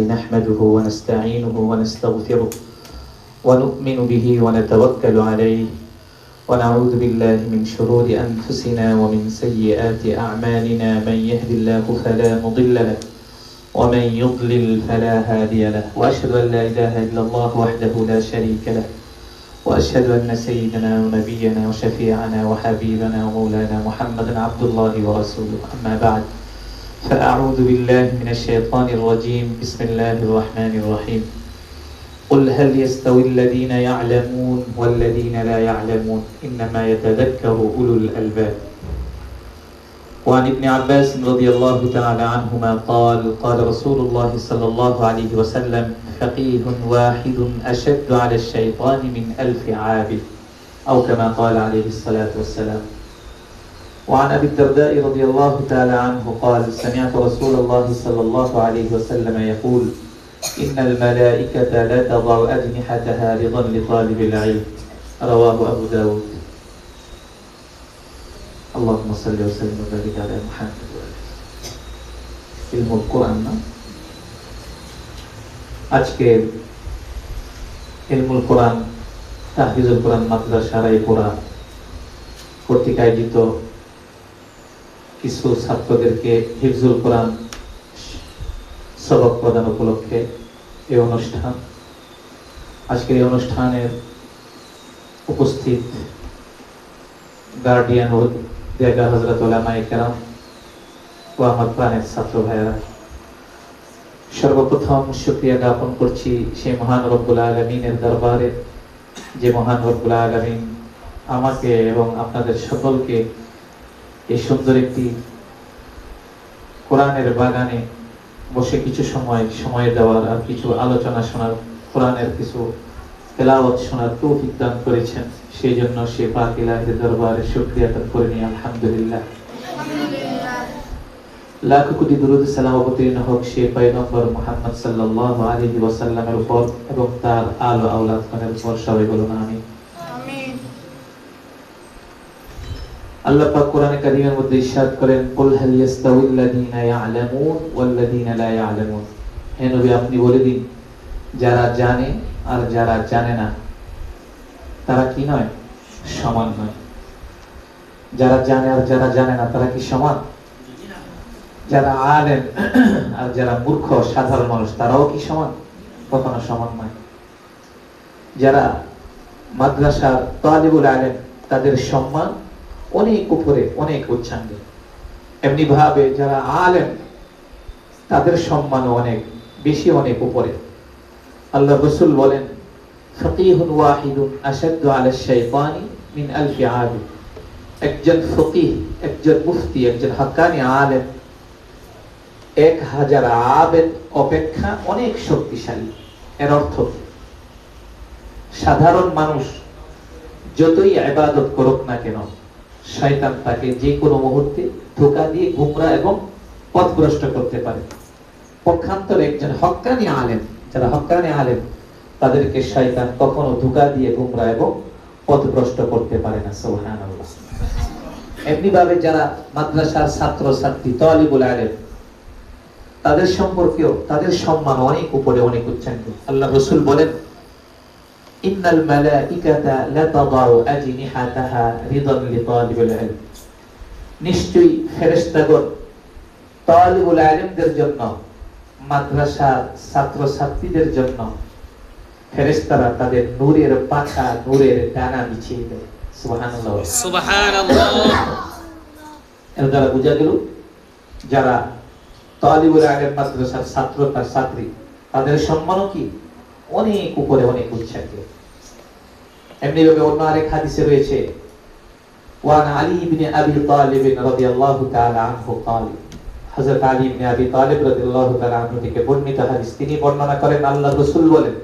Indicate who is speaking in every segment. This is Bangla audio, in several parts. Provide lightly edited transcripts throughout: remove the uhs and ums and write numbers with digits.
Speaker 1: نحمده ونستعينه ونستغفره ونؤمن به ونتوكل عليه ونعوذ بالله من شرور أنفسنا ومن سيئات أعمالنا من يهد الله فلا مضل له ومن يضلل فلا هادي له وأشهد أن لا إله إلا الله وحده لا شريك له وأشهد أن سيدنا ونبينا وشفيعنا وحبيبنا ومولانا محمدا عبد الله ورسوله أما بعد فأعوذ بالله من الشيطان الرجيم بسم الله الرحمن الرحيم قل هل يستوي الذين يعلمون والذين لا يعلمون إنما يتذكر أولو الألباب وعن ابن عباس رضي الله تعالى عنهما قال رسول الله صلى الله عليه وسلم فقيه واحد أشد على الشيطان من 1000 عابد أو كما قال عليه الصلاة والسلام وعن أبي الدرداء رضي الله تعالى عنه قال سمعت رسول الله صلى الله عليه وسلم يقول إن الملائكة لا تضع أجنحتها رضا لطالب العلم رواه أبو داود اللهم صل وسلم وبارك على محمد علم القرآن আজকের ইলমুল কোরআন তাহফিজুল কোরআন মাদ্রাসা রায়পুরা কর্তৃক আয়োজিত কিছু ছাত্রদেরকে হিফজুল কোরআন সবক প্রদান উপলক্ষে এই অনুষ্ঠান। আজকের এই অনুষ্ঠানের উপস্থিত গার্ডিয়ান ও দেগা হযরত উলামায়ে কেরাম ও আমার প্রাণের ছাত্র ভাইয়েরা, সর্বপ্রথম শুকরিয়া জ্ঞাপন করছি সেই মহান রব্বুল আলামিনের দরবারে যে মহান রব্বুল আলামিন আমাকে এবং আপনাদের সকলকে এই সুন্দর একটি কোরআনের বাগানে বসে কিছু সময় দেওয়ার আর কিছু আলোচনা শোনার, কোরআনের কিছু তেলাওয়াত শোনার তৌফিক দান করেছেন। সেই জন্য সে পাক ইলাহির দরবারে শুকরিয়া আদায় করে নিই আলহামদুলিল্লাহ। লাখ কোটি দুরূদ সালাম অবতীর্ণ হোক সে পয়গম্বর মুহাম্মদ সাল্লাল্লাহু আলাইহি ওয়াসাল্লামের উপর এবং তার আলো আওলাদগণের উপর, সবাই বলুন আমিন। আমিন। আল্লাহ পাক কোরআনে কারীমের মধ্যে ইরশাদ করেন কুল হাল ইয়াস্তাউল লাযীনা ইয়ালামুন ওয়াল লাযীনা লা ইয়ালামুন, হে নবী আপনি বলে দিন যারা জানে আর যারা জানে না তারা কি নয়, সমান নয়। যারা জানে আর যারা জানে না তারা কি সমান? যারা আলেম আর যারা মূর্খ সাধারণ মানুষ তারাও কি সমান? কখনো সমান নয়। যারা মাদ্রাসার তালিবুল আলেম তাদের সম্মান অনেক উপরে, অনেক উচ্চাঙ্গে। এমনি ভাবে যারা আলেম তাদের সম্মান অনেক বেশি, অনেক উপরে। আল্লাহ রাসূল বলেন ফকিহুন ওয়াহিদুন আশাদ্দু আলা শাইতানি মিন 1000 আবিদ। একজন ফকিহ, একজন মুফতি, একজন হাক্কানি আলেম 1000 আবেদ অপেক্ষা অনেক শক্তিশালী। এর অর্থ সাধারণ মানুষ যতই ইবাদত করুক না কেন শয়তান তাকে যে কোনো মুহূর্তে ধোঁকা দিয়ে গুমরা এবং পথভ্রষ্ট করতে পারে। পক্ষান্তরে একজন হক্কানি আলেম, যারা হক্কানি আলেম তাদেরকে শয়তান কখনো ধোঁকা দিয়ে গুমরা এবং পথভ্রষ্ট করতে পারে না। সুবহানাল্লাহ। এমনি ভাবে যারা মাদ্রাসার ছাত্র ছাত্রী তালিবুল আলেম তাদের সম্পর্কেও তাদের সম্মান অনেক উপরে, অনেক উচ্চাঙ্গে। আল্লাহ রাসূল বলেন ইন্নাল মালাইকাতা লা তাদাউ আজনিহাতাহা রিদান লিতালিবিল ইলম, নিশ্চয়ই ফেরেশতাগণ তালিবুল ইলমদের জন্য, মাদ্রাসার ছাত্র ছাত্রীদের জন্য ফেরেশতারা তাদের নূরের পাখা, নূরের ডানা বিছিয়ে দেয়। সুবহানাল্লাহ, সুবহানাল্লাহ। এর দ্বারা বোঝা গেল যারা তালিবুল ইলম মাদ্রাসার ছাত্র বা ছাত্রী তাদের সম্মানও কি অনেক উপরে, অনেক উচ্চাঙ্গে। এমনি ভাবে অন্য আরেক হাদিসে রয়েছে ওয়ান আলী ইবনে আবি তালিব রাদিয়াল্লাহু তাআলা আনহু قال, হযরত আলী ইবনে আবি তালিব রাদিয়াল্লাহু তাআলা আনহু থেকে বর্ণিত হাদিস, তিনি বর্ণনা করেন আল্লাহর রাসূল বলেন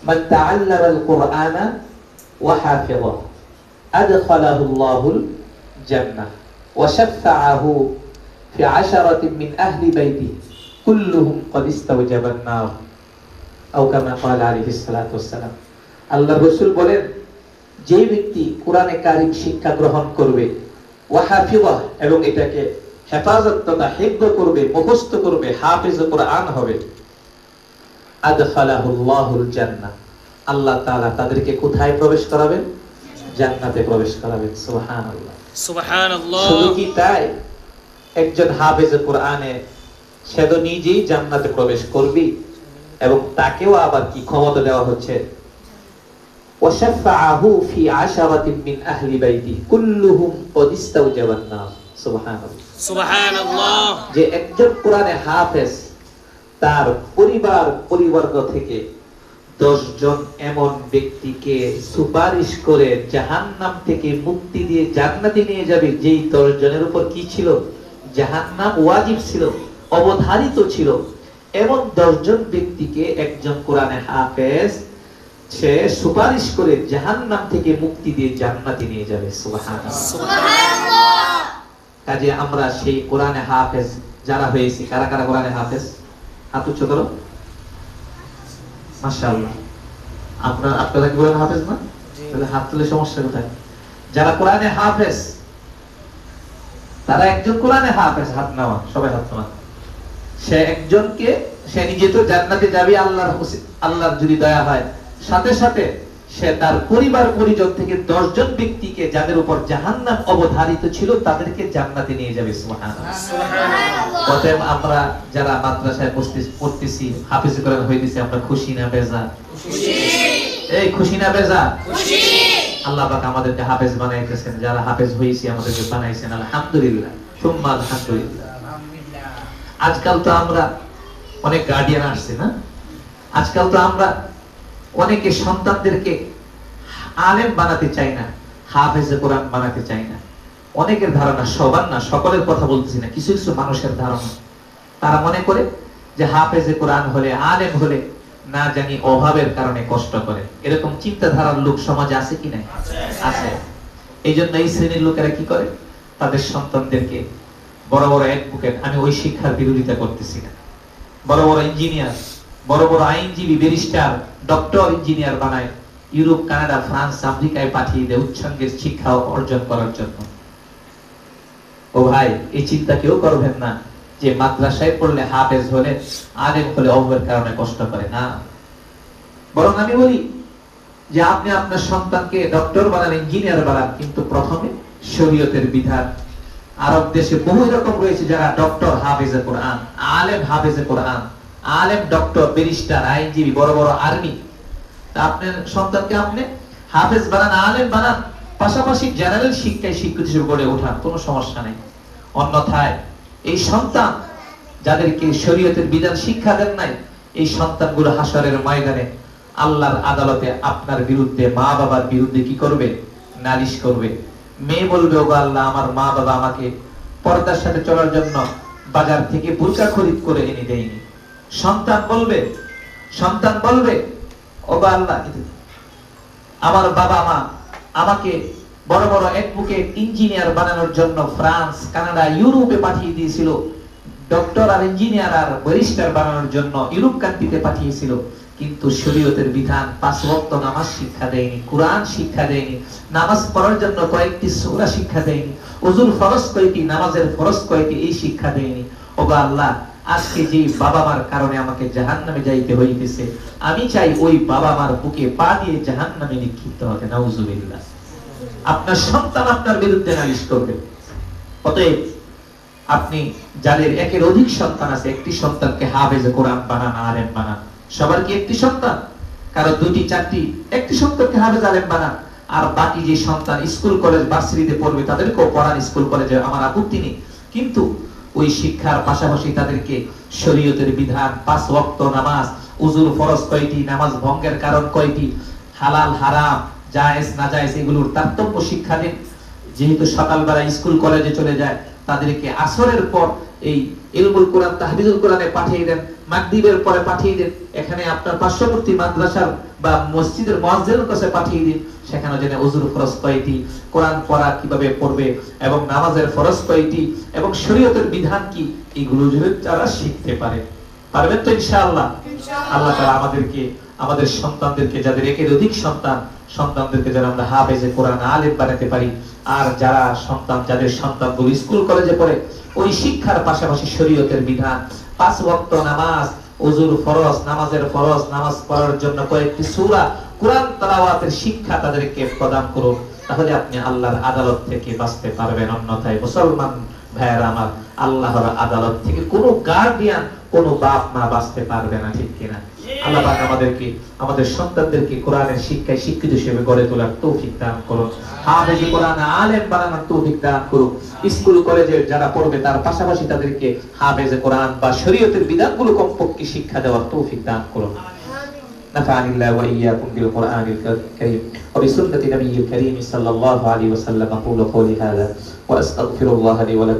Speaker 1: মান তাআল্লামা আল কুরআনা ওয়া হাফিযাহু আদখালাহু আল্লাহুল জান্নাহ ওয়া শাফাআহু ফি 10 মিন আহলি বাইতিহি কুল্লুহুম ক্বাদ ইস্তাওজাবান নার আও কামা ক্বালা আলাইহিস সালাতু ওয়াস সালাম। আল্লাহর রাসূল বলেন যে ব্যক্তি কোরআনে কারীম শিক্ষা গ্রহণ করবে ওয়া হাফিযাহ এবং এটাকে হেফাজত তথা হিফজ করবে, মুখস্থ করবে, হাফিজ কোরআন হবে, আদখালাহুল্লাহুল জান্নাহ, আল্লাহ তাআলা তাদেরকে কোথায় প্রবেশ করাবেন? জান্নাতে প্রবেশ করাবেন। সুবহানাল্লাহ সুবহানাল্লাহ। শুধু কি তাই? একজন হাফেজ কোরআনে সে তো নিজেই জান্নাতে প্রবেশ করবে এবং তাকেও আবার কি ক্ষমতা দেওয়া হচ্ছে, ওয়াশাফাআহু ফি আশারাতিন মিন আহলি বাইতি কুল্লুহুম ক্বাদ ইস্তাওজাবান নার। সুবহানাল্লাহ সুবহানাল্লাহ। যে একজন কোরআনে হাফেজ তার পরিবর্গ থেকে 10 জন এমন ব্যক্তিকে সুপারিশ করে জাহান্নাম থেকে মুক্তি দিয়ে জান্নাতে নিয়ে যাবে, যেই 10 জনের উপর কি ছিল? জাহান্নাম ওয়াজিব ছিল, অবধারিত ছিল। এমন 10 জন ব্যক্তিকে একজন কোরআনে হাফেজ সে সুপারিশ করে জাহান্নাম থেকে মুক্তি দিয়ে জান্নাতে নিয়ে যাবে। সুবহানাল্লাহ সুবহানাল্লাহ। কাজে আমরা সেই কোরআনে হাফেজ যারা হয়েছি, কারা কারা কোরআনে হাফেজ? হাত উঁচু করো। মাশাআল্লাহ। আপনারা কি কোরআনে হাফেজ না? তাহলে হাত তুলে সমস্যা কোথায়? যারা কোরআনে হাফেজ তারা একজন কোরআনে হাফেজ, হাত নামা, সবাই হাত নামা। সে একজনকে, সে নিজে তো জান্নাতে যাবে আল্লাহর যদি দয়া হয়, সাথে সাথে সে তার পরিবার পরিজন থেকে 10 জন ব্যক্তিকে যাদের উপর জাহান্নাম অবধারিত ছিল তাদেরকে জান্নাতে নিয়ে যাবে। সুবহানাল্লাহ সুবহানাল্লাহ। অতএব আমরা যারা মাদ্রাসায় পড়তেছি, হাফেজ কোরআন হইতেছি, আমরা খুশি না বেজার? খুশি। এই খুশি না বেজার? খুশি। আল্লাহ পাক আমাদেরকে হাফেজ বানাইতেছেন, যারা হাফেজ হইছি আমাদেরকে বানাইছেন, আলহামদুলিল্লাহ সুম্মা আলহামদুলিল্লাহ। আজকাল তো আমরা অনেক গার্ডিয়ান আসছে না, আজকাল তো আমরা অনেকে সন্তানদেরকে আলেম বানাতে চাই না, হাফেজে কোরআন বানাতে চাই না। অনেকের ধারণা, সবার না, সকলের কথা বলতেছি না, কিছু কিছু মানুষের ধারণা, তারা মনে করে যে হাফেজে কোরআন হলে, আলেম হলে না জানি অভাবের কারণে কষ্ট করে। এরকম চিন্তাধারার লোক সমাজে আছে কি নাই? আছে। এই জন্য এই শ্রেণীর লোকেরা কি করে, তাদের সন্তানদেরকে বড় বড় অ্যাডভোকেট, আমি ওই শিক্ষার বিরোধিতা করতেছি না, বড় বড় ইঞ্জিনিয়ার, বড় বড় আইনজীবী, ব্যারিস্টার, ডক্টর, ইঞ্জিনিয়ার বানায়, ইউরোপ, কানাডা, ফ্রান্স, আমেরিকায় পাঠিয়ে দেয় উচ্চাঙ্গের শিক্ষা অর্জন করার জন্য। ও ভাই, এই চিন্তা কেউ করবেন না যে মাদ্রাসায় পড়লে, হাফেজ হলে, আলেম হলে অভাবের কারণে কষ্ট করে না। বরং আমি বলি যে আপনি আপনার সন্তানকে ডক্টর বানান, ইঞ্জিনিয়ার বানান, কিন্তু প্রথমে শরীয়তের বিধান। আরব দেশে বহু রকম রয়েছে যারা ডক্টর হাফেজে কোরআন, আলেম হাফেজে কোরআন, আলেম ডক্টর, ব্যারিস্টার, আইনজীবী, বড় বড় আর্মি। আপনার সন্তানকে আপনি হাফেজ বানান, আলেম বানান, পাশাপাশি জেনারেল শিক্ষায় শিক্ষিত হিসেবে গড়ে ওঠান, কোনো সমস্যা নেই। অন্যথায় এই সন্তান যাদেরকে শরীয়তের বিধান শিক্ষা দেন নাই, এই সন্তানগুলো হাসরের ময়দানে আল্লাহর আদালতে আপনার বিরুদ্ধে, মা বাবার বিরুদ্ধে কি করবে? নালিশ করবে। মেয়ে বলবে, ওগো আল্লাহ, আমার মা বাবা আমাকে পর্দার সাথে চলার জন্য বাজার থেকে বোরকা খরিদ করে এনে দেয়নি। সন্তান বলবে, ওগো আল্লাহ, আমার বাবা মা আমাকে বড় বড় অ্যাডভোকেট, ইঞ্জিনিয়ার বানানোর জন্য ফ্রান্স, কানাডা, ইউরোপে পাঠিয়ে দিয়েছিল, ডক্টর আর ইঞ্জিনিয়ার আর ব্যারিস্টার বানানোর জন্য ইউরোপ কান্ট্রিতে পাঠিয়েছিল, কিন্তু শরীয়তের বিধান 5 ওয়াক্ত নামাজ শিক্ষা দেয়নি, কোরআন শিক্ষা দেয়নি, নামাজ পড়ার জন্য কয়েকটি সূরা শিক্ষা দেয়নি, ওযুর ফরজ কয়টি, নামাজের ফরজ কয়টি, এই শিক্ষা দেয়নি। ওগো আল্লাহ, আজকে যে বাবা মার কারণে আমাকে জাহান্নামে যাইতে হইতেছে, আমি চাই ওই বাবা মার বুকে পা দিয়ে জাহান্নামে নিক্ষিপ্ত হতে। নাউজুবিল্লাহ। আপনার সন্তান আপনার বিরুদ্ধে নালিশ করবে। অতএব আপনি যাদের একের অধিক সন্তান আছে, একটি সন্তানকে হাফেজে কোরআন বানান, আলেম বানান। সবার কি একটি সন্তান? কারো 2টি 4টি, একটি সন্তানকে হাফেজ, আলেম বানান। আর বাকি যে সন্তান স্কুল কলেজ ভার্সিটিতে পড়বে তাদেরকেও পড়ান, স্কুল কলেজে, আমার আপত্তি নেই। কিন্তু ওই শিক্ষার পাশাপাশি তাদেরকে শরীয়তের বিধান, 5 ওয়াক্ত নামাজ, ওযুর ফরজ কয়টি, নামাজ ভঙ্গের কারণ কয়টি, হালাল হারাম, জায়েজ না জায়েজ, এগুলোর তারতম্য শিক্ষা দিন। যেহেতু সকালবেলা স্কুল কলেজে চলে যায়, তাদেরকে আসরের পর এই ইলমুল কোরআন, তাহফিজুল কোরআনে পাঠিয়ে দেন, মাগরিবের পরে পাঠিয়ে দেন, এখানে আপনার পার্শ্ববর্তী মাদ্রাসার বা মসজিদের মুয়াজ্জিনের কাছে পাঠিয়ে দিন, সেখানে জেনে ওযুর ফরজ কয়টি, কোরআন পড়া কিভাবে পড়বে এবং নামাজের ফরজ কয়টি এবং শরীয়তের বিধান কি, এগুলো যদি তারা শিখতে পারে, পারবেন তো ইনশাআল্লাহ? আল্লাহ তাআলা আমাদেরকে, আমাদের সন্তানদেরকে, যাদের একের অধিক সন্তানদেরকে যেন আমরা হাফেজে কোরআন, আলেম বানাতে পারি। আর যারা সন্তান, যাদের সন্তানগুলো স্কুল কলেজে পড়ে, ওই শিক্ষার পাশাপাশি শরীয়তের বিধান, 5 ওয়াক্ত নামাজ, ওযুর ফরজ, নামাজের ফরজ, নামাজ পড়ার জন্য কয়েকটি সূরা, কোরআন তেলাওয়াতের শিক্ষা তাদেরকে প্রদান করুন। তাহলে আপনি আল্লাহর আদালত থেকে বাঁচতে পারবেন। অন্যথায় মুসলমান ভাইয়েরা আমার, আল্লাহর আদালত থেকে কোনো গার্ডিয়ান, কোনো বাপ মা বাঁচতে পারবে না, ঠিক কিনা? আল্লাহ পাক আমাদেরকে, আমাদের সন্তানদেরকে কোরআনের শিক্ষায় শিক্ষিত হিসেবে গড়ে তোলার তৌফিক দান করুন। হাফেজ কোরআন আলেম বানানোর তৌফিক দান করুন। স্কুল কলেজে যারা পড়বে তার পাশাপাশি তাদেরকে হাফেজ কোরআন বা শরীয়তের বিধানগুলো কমপক্ষে শিক্ষা দেওয়ার তৌফিক দান করুন। نفعني الله وإياكم بالقرآن الكريم وبسنة نبي الكريم صلى الله عليه وسلم. أقول قولي هذا وأستغفر الله لي ولكم.